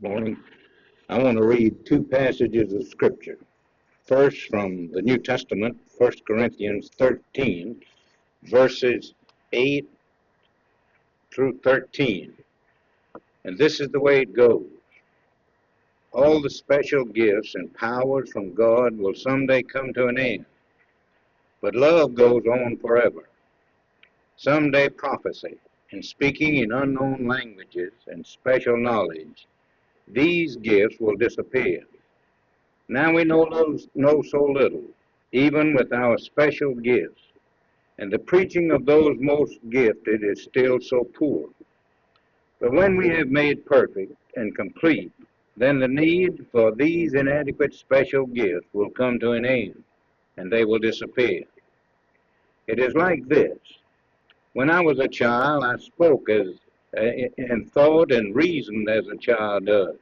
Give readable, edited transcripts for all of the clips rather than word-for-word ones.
Morning. I want to read two passages of Scripture. First, from the New Testament, 1 Corinthians 13, verses 8 through 13. And this is the way it goes. All the special gifts and powers from God will someday come to an end, but love goes on forever. Someday prophecy and speaking in unknown languages and special knowledge, these gifts will disappear. Now we know so little, even with our special gifts, and the preaching of those most gifted is still so poor. But when we have made perfect and complete, then the need for these inadequate special gifts will come to an end, and they will disappear. It is like this. When I was a child, I spoke and thought and reasoned as a child does.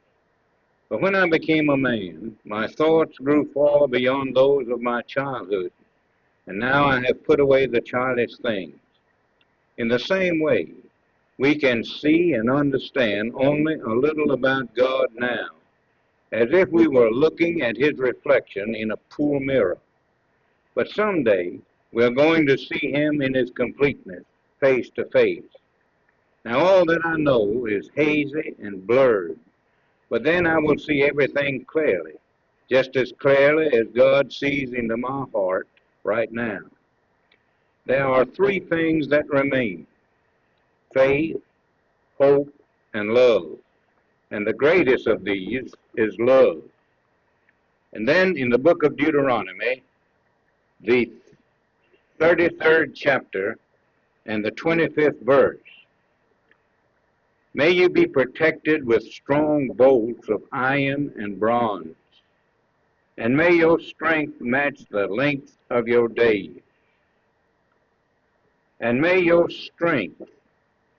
But when I became a man, my thoughts grew far beyond those of my childhood, and now I have put away the childish things. In the same way, we can see and understand only a little about God now, as if we were looking at his reflection in a poor mirror. But someday, we're going to see him in his completeness, face to face. Now all that I know is hazy and blurred, but then I will see everything clearly, just as clearly as God sees into my heart right now. There are three things that remain: faith, hope, and love. And the greatest of these is love. And then in the book of Deuteronomy, the 33rd chapter and the 25th verse, may you be protected with strong bolts of iron and bronze, and may your strength match the length of your days. And may your strength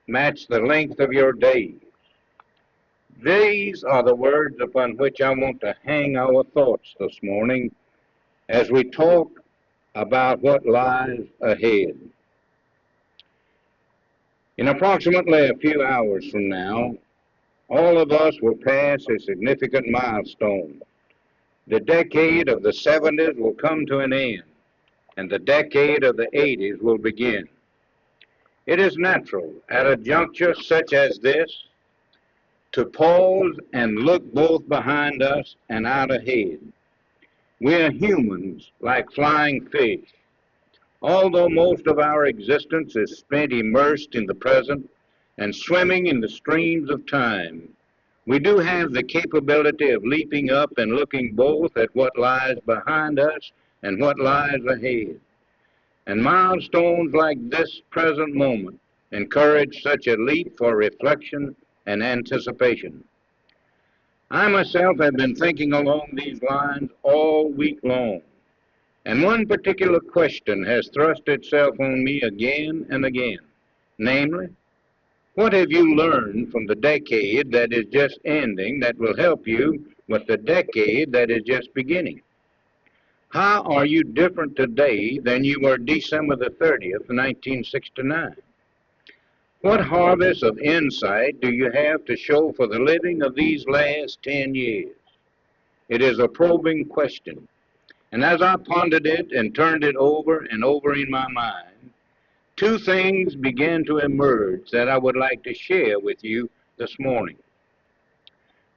match the length of your days. These are the words upon which I want to hang our thoughts this morning as we talk about what lies ahead. In approximately a few hours from now, all of us will pass a significant milestone. The decade of the 70s will come to an end, and the decade of the 80s will begin. It is natural at a juncture such as this to pause and look both behind us and out ahead. We are humans like flying fish. Although most of our existence is spent immersed in the present and swimming in the streams of time, we do have the capability of leaping up and looking both at what lies behind us and what lies ahead. And milestones like this present moment encourage such a leap for reflection and anticipation. I myself have been thinking along these lines all week long, and one particular question has thrust itself on me again and again, namely, what have you learned from the decade that is just ending that will help you with the decade that is just beginning? How are you different today than you were December the 30th, 1969? What harvest of insight do you have to show for the living of these last 10 years? It is a probing question. And as I pondered it and turned it over and over in my mind, two things began to emerge that I would like to share with you this morning.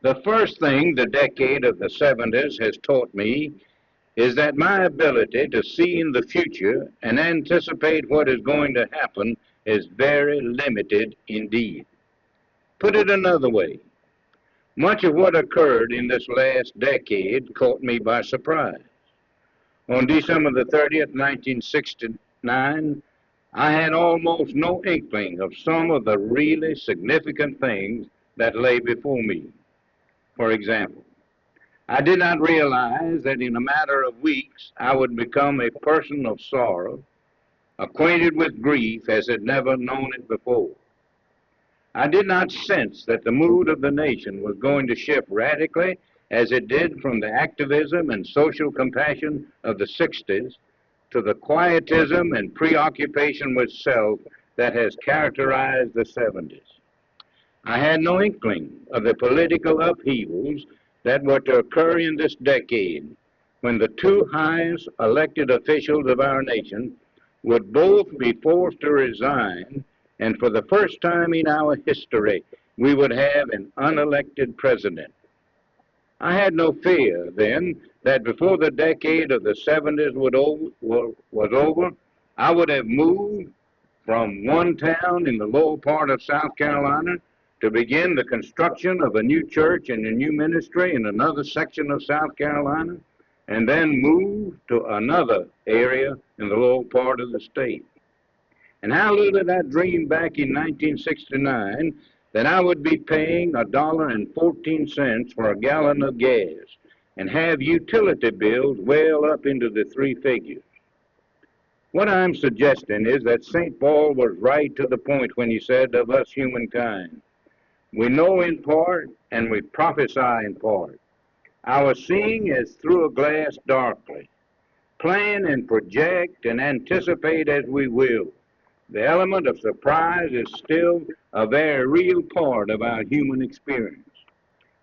The first thing the decade of the 70s has taught me is that my ability to see in the future and anticipate what is going to happen is very limited indeed. Put it another way, much of what occurred in this last decade caught me by surprise. On December the 30th, 1969, I had almost no inkling of some of the really significant things that lay before me. For example, I did not realize that in a matter of weeks I would become a person of sorrow, acquainted with grief as had never known it before. I did not sense that the mood of the nation was going to shift radically as it did from the activism and social compassion of the 60s to the quietism and preoccupation with self that has characterized the 70s. I had no inkling of the political upheavals that were to occur in this decade, when the two highest elected officials of our nation would both be forced to resign, and for the first time in our history, we would have an unelected president. I had no fear then that before the decade of the 70s was over, I would have moved from one town in the lower part of South Carolina to begin the construction of a new church and a new ministry in another section of South Carolina, and then move to another area in the lower part of the state. And how little did I dream back in 1969 that I would be paying $1.14 for a gallon of gas and have utility bills well up into the three figures. What I'm suggesting is that St. Paul was right to the point when he said of us humankind, we know in part and we prophesy in part. Our seeing is through a glass darkly. Plan and project and anticipate as we will. The element of surprise is still a very real part of our human experience.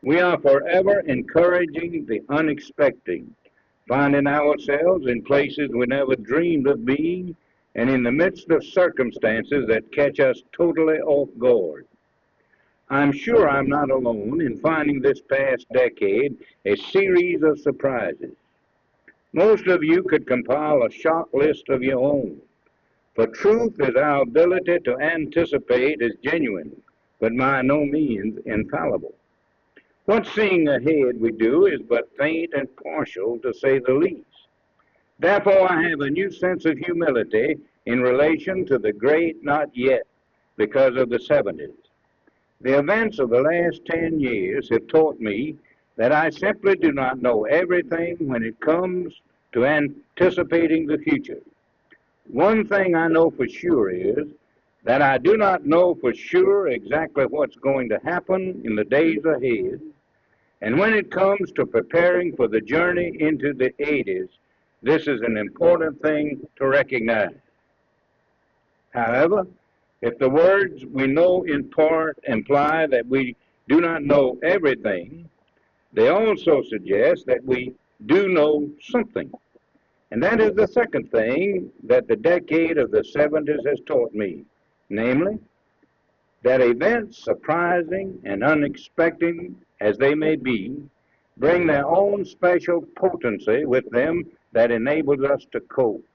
We are forever encouraging the unexpected, finding ourselves in places we never dreamed of being, and in the midst of circumstances that catch us totally off guard. I'm sure I'm not alone in finding this past decade a series of surprises. Most of you could compile a shock list of your own. For truth is our ability to anticipate is genuine, but by no means infallible. What seeing ahead we do is but faint and partial, to say the least. Therefore, I have a new sense of humility in relation to the great not yet, because of the 70s. The events of the last 10 years have taught me that I simply do not know everything when it comes to anticipating the future. One thing I know for sure is that I do not know for sure exactly what's going to happen in the days ahead, and when it comes to preparing for the journey into the 80s, this is an important thing to recognize. However, if the words we know in part imply that we do not know everything, they also suggest that we do know something. And that is the second thing that the decade of the 70s has taught me, namely, that events, surprising and unexpected as they may be, bring their own special potency with them that enables us to cope.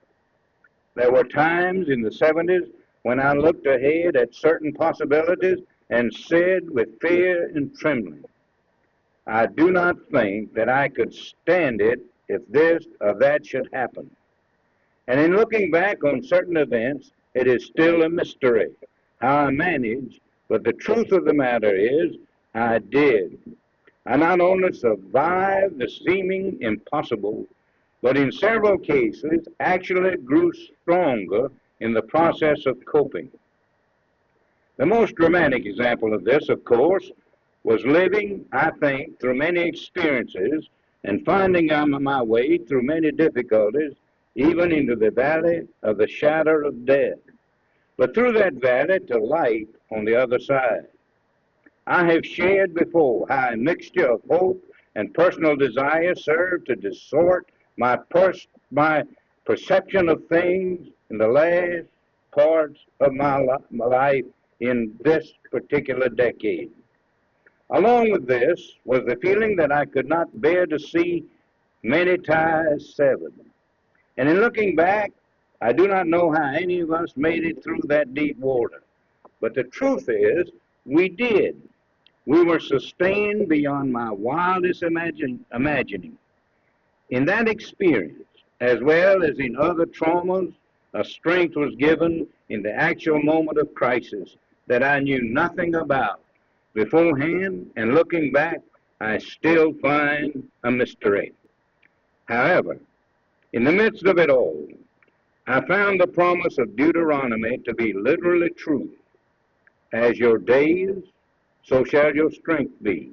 There were times in the 70s when I looked ahead at certain possibilities and said with fear and trembling, I do not think that I could stand it if this or that should happen. And in looking back on certain events, it is still a mystery how I managed, but the truth of the matter is I did. I not only survived the seeming impossible, but in several cases actually grew stronger in the process of coping. The most dramatic example of this, of course, was living, I think, through many experiences and finding my way through many difficulties, even into the valley of the shadow of death, but through that valley to light on the other side. I have shared before how a mixture of hope and personal desire served to distort my perception of things in the last parts of my life in this particular decade. Along with this was the feeling that I could not bear to see many ties severed. And in looking back, I do not know how any of us made it through that deep water. But the truth is, we did. We were sustained beyond my wildest imagining. In that experience, as well as in other traumas, a strength was given in the actual moment of crisis that I knew nothing about beforehand, and looking back, I still find a mystery. However, in the midst of it all, I found the promise of Deuteronomy to be literally true. As your days, so shall your strength be.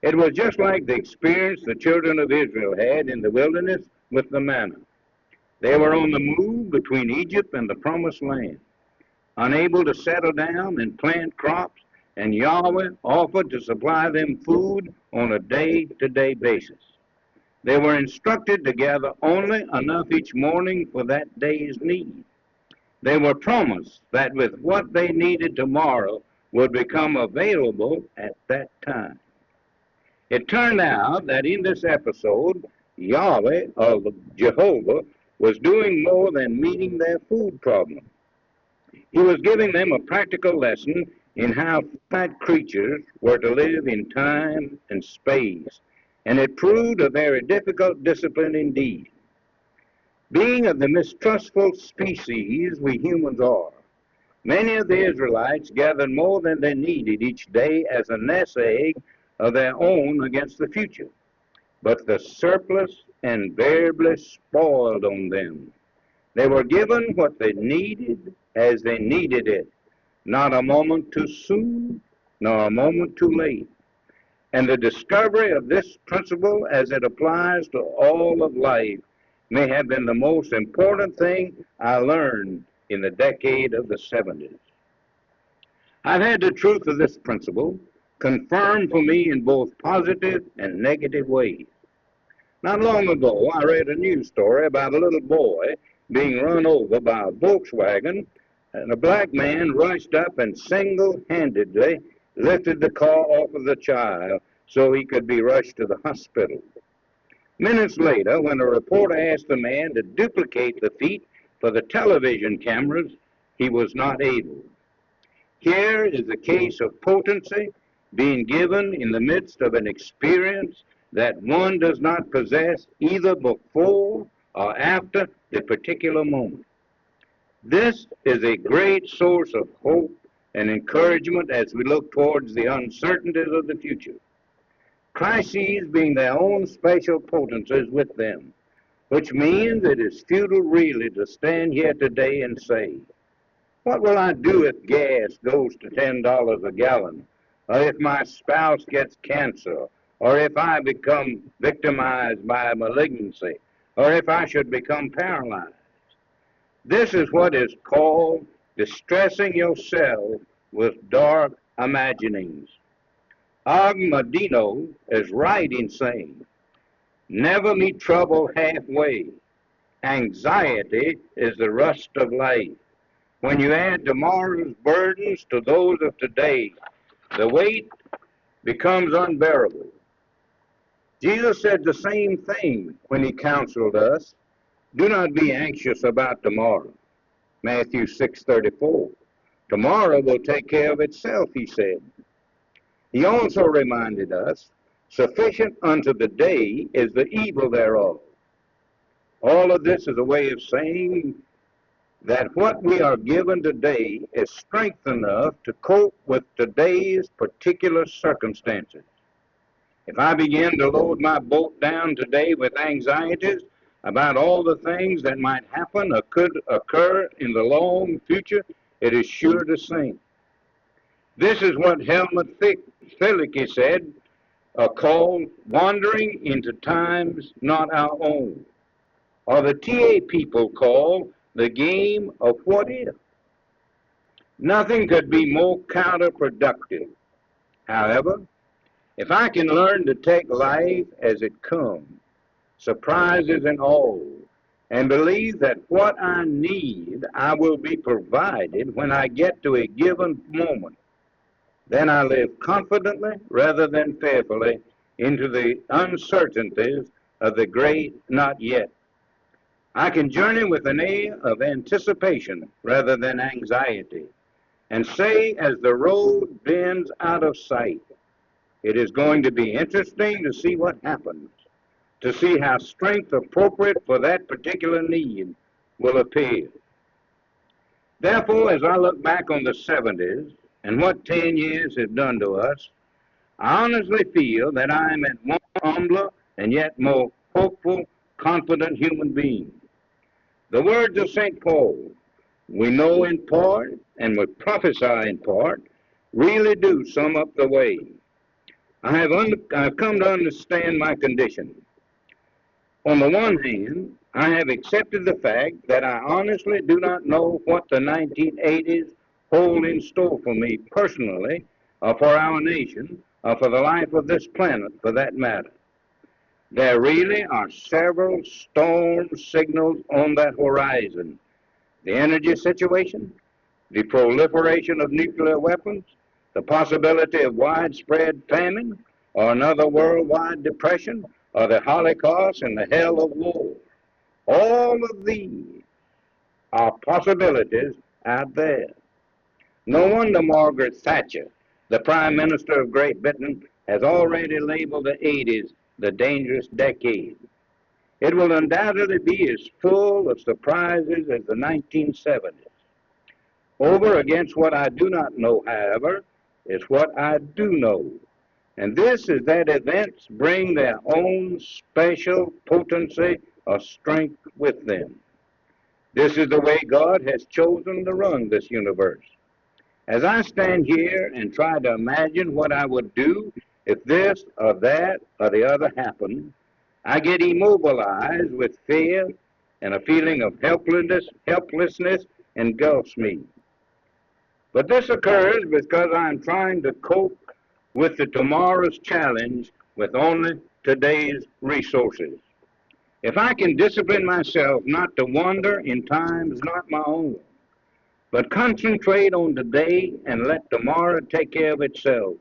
It was just like the experience the children of Israel had in the wilderness with the manna. They were on the move between Egypt and the promised land, unable to settle down and plant crops and Yahweh offered to supply them food on a day-to-day basis. They were instructed to gather only enough each morning for that day's need. They were promised that with what they needed tomorrow would become available at that time. It turned out that in this episode, Yahweh, or Jehovah, was doing more than meeting their food problem. He was giving them a practical lesson in how finite creatures were to live in time and space, and it proved a very difficult discipline indeed. Being of the mistrustful species we humans are, many of the Israelites gathered more than they needed each day as a nest egg of their own against the future. But the surplus invariably spoiled on them. They were given what they needed as they needed it, not a moment too soon, nor a moment too late. And the discovery of this principle as it applies to all of life may have been the most important thing I learned in the decade of the 70s. I've had the truth of this principle confirmed for me in both positive and negative ways. Not long ago, I read a news story about a little boy being run over by a Volkswagen, and a black man rushed up and single-handedly lifted the car off of the child so he could be rushed to the hospital. Minutes later, when a reporter asked the man to duplicate the feat for the television cameras, he was not able. Here is a case of potency being given in the midst of an experience that one does not possess either before or after the particular moment. This is a great source of hope and encouragement as we look towards the uncertainties of the future. Crises being their own special potencies with them, which means it is futile really to stand here today and say, what will I do if gas goes to $10 a gallon, or if my spouse gets cancer, or if I become victimized by a malignancy, or if I should become paralyzed? This is what is called distressing yourself with dark imaginings. Og Mandino is right in saying, never meet trouble halfway. Anxiety is the rust of life. When you add tomorrow's burdens to those of today, the weight becomes unbearable. Jesus said the same thing when he counseled us, do not be anxious about tomorrow. Matthew 6:34. Tomorrow will take care of itself, he said. He also reminded us, sufficient unto the day is the evil thereof. All of this is a way of saying that what we are given today is strength enough to cope with today's particular circumstances. If I begin to load my boat down today with anxieties about all the things that might happen or could occur in the long future, it is sure to sink. This is what Helmut Thielicke said, called wandering into times not our own, or the TA people call the game of what if. Nothing could be more counterproductive. However, if I can learn to take life as it comes, surprises and all, and believe that what I need I will be provided when I get to a given moment, then I live confidently rather than fearfully into the uncertainties of the great not yet. I can journey with an air of anticipation rather than anxiety, and say as the road bends out of sight, it is going to be interesting to see what happens, to see how strength appropriate for that particular need will appear. Therefore, as I look back on the 70s and what 10 years have done to us, I honestly feel that I am at once humbler and yet more hopeful, confident human being. The words of St. Paul, we know in part and we prophesy in part, really do sum up the way. I've come to understand my condition. On the one hand, I have accepted the fact that I honestly do not know what the 1980s hold in store for me personally or for our nation, or for the life of this planet for that matter. There really are several storm signals on that horizon. The energy situation, the proliferation of nuclear weapons, the possibility of widespread famine, or another worldwide depression, or the Holocaust and the hell of war. All of these are possibilities out there. No wonder Margaret Thatcher, the Prime Minister of Great Britain, has already labeled the 80s the dangerous decade. It will undoubtedly be as full of surprises as the 1970s. Over against what I do not know, however, is what I do know. And this is that events bring their own special potency or strength with them. This is the way God has chosen to run this universe. As I stand here and try to imagine what I would do if this or that or the other happened, I get immobilized with fear, and a feeling of helplessness engulfs me. But this occurs because I'm trying to cope with the tomorrow's challenge with only today's resources. If I can discipline myself not to wander in times not my own, but concentrate on today and let tomorrow take care of itself,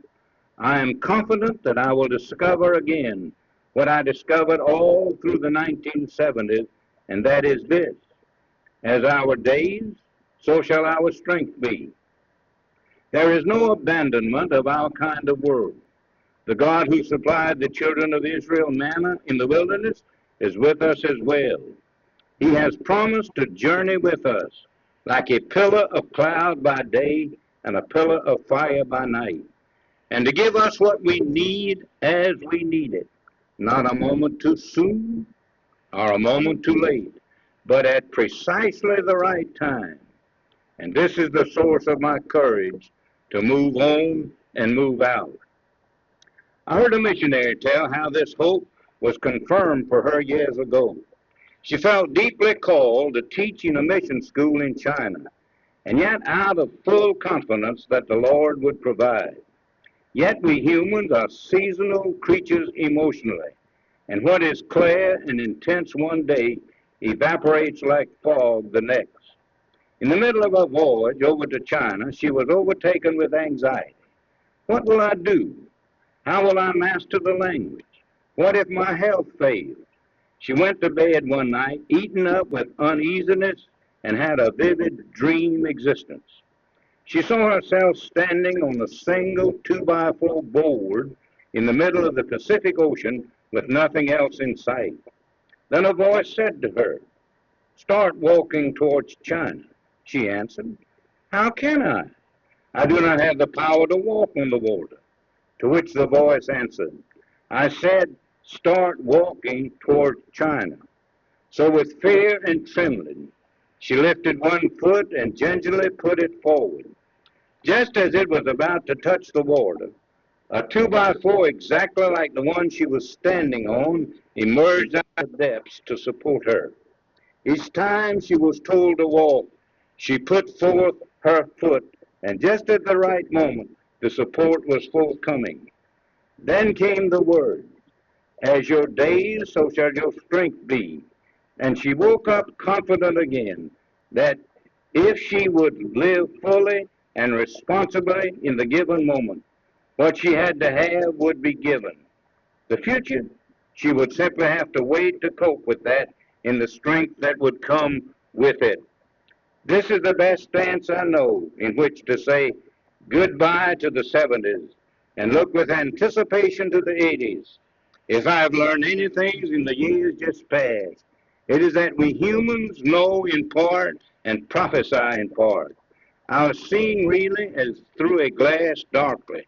I am confident that I will discover again what I discovered all through the 1970s, and that is this: as our days, so shall our strength be. There is no abandonment of our kind of world. The God who supplied the children of Israel manna in the wilderness is with us as well. He has promised to journey with us like a pillar of cloud by day and a pillar of fire by night, and to give us what we need as we need it, not a moment too soon or a moment too late, but at precisely the right time. And this is the source of my courage to move on and move out. I heard a missionary tell how this hope was confirmed for her years ago. She felt deeply called to teach in a mission school in China, and yet out of full confidence that the Lord would provide. Yet we humans are seasonal creatures emotionally, and what is clear and intense one day evaporates like fog the next. In the middle of a voyage over to China, she was overtaken with anxiety. What will I do? How will I master the language? What if my health fails? She went to bed one night, eaten up with uneasiness, and had a vivid dream existence. She saw herself standing on a single 2x4 board in the middle of the Pacific Ocean with nothing else in sight. Then a voice said to her, "Start walking towards China." She answered, "How can I? I do not have the power to walk on the water." To which the voice answered, "I said, start walking toward China." So with fear and trembling, she lifted one foot and gingerly put it forward. Just as it was about to touch the water, a 2x4 exactly like the one she was standing on emerged out of the depths to support her. Each time she was told to walk, she put forth her foot, and just at the right moment, the support was forthcoming. Then came the word, "As your days, so shall your strength be." And she woke up confident again that if she would live fully and responsibly in the given moment, what she had to have would be given. The future, she would simply have to wait to cope with that in the strength that would come with it. This is the best stance I know in which to say goodbye to the 70s and look with anticipation to the 80s. If I have learned anything in the years just past, it is that we humans know in part and prophesy in part. Our seeing really is through a glass darkly.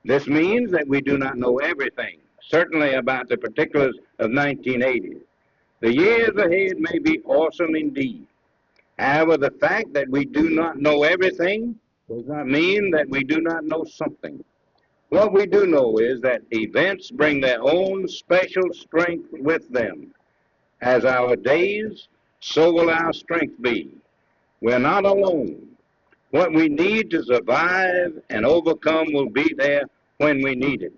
This means that we do not know everything, certainly about the particulars of 1980. The years ahead may be awesome indeed. However, the fact that we do not know everything does not mean that we do not know something. What we do know is that events bring their own special strength with them. As our days, so will our strength be. We're not alone. What we need to survive and overcome will be there when we need it.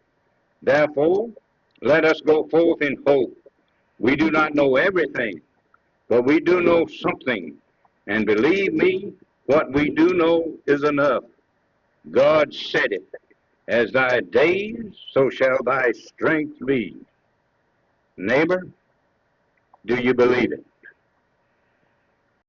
Therefore, let us go forth in hope. We do not know everything, but we do know something. And believe me, what we do know is enough. God said it. As thy days, so shall thy strength be. Neighbor, do you believe it?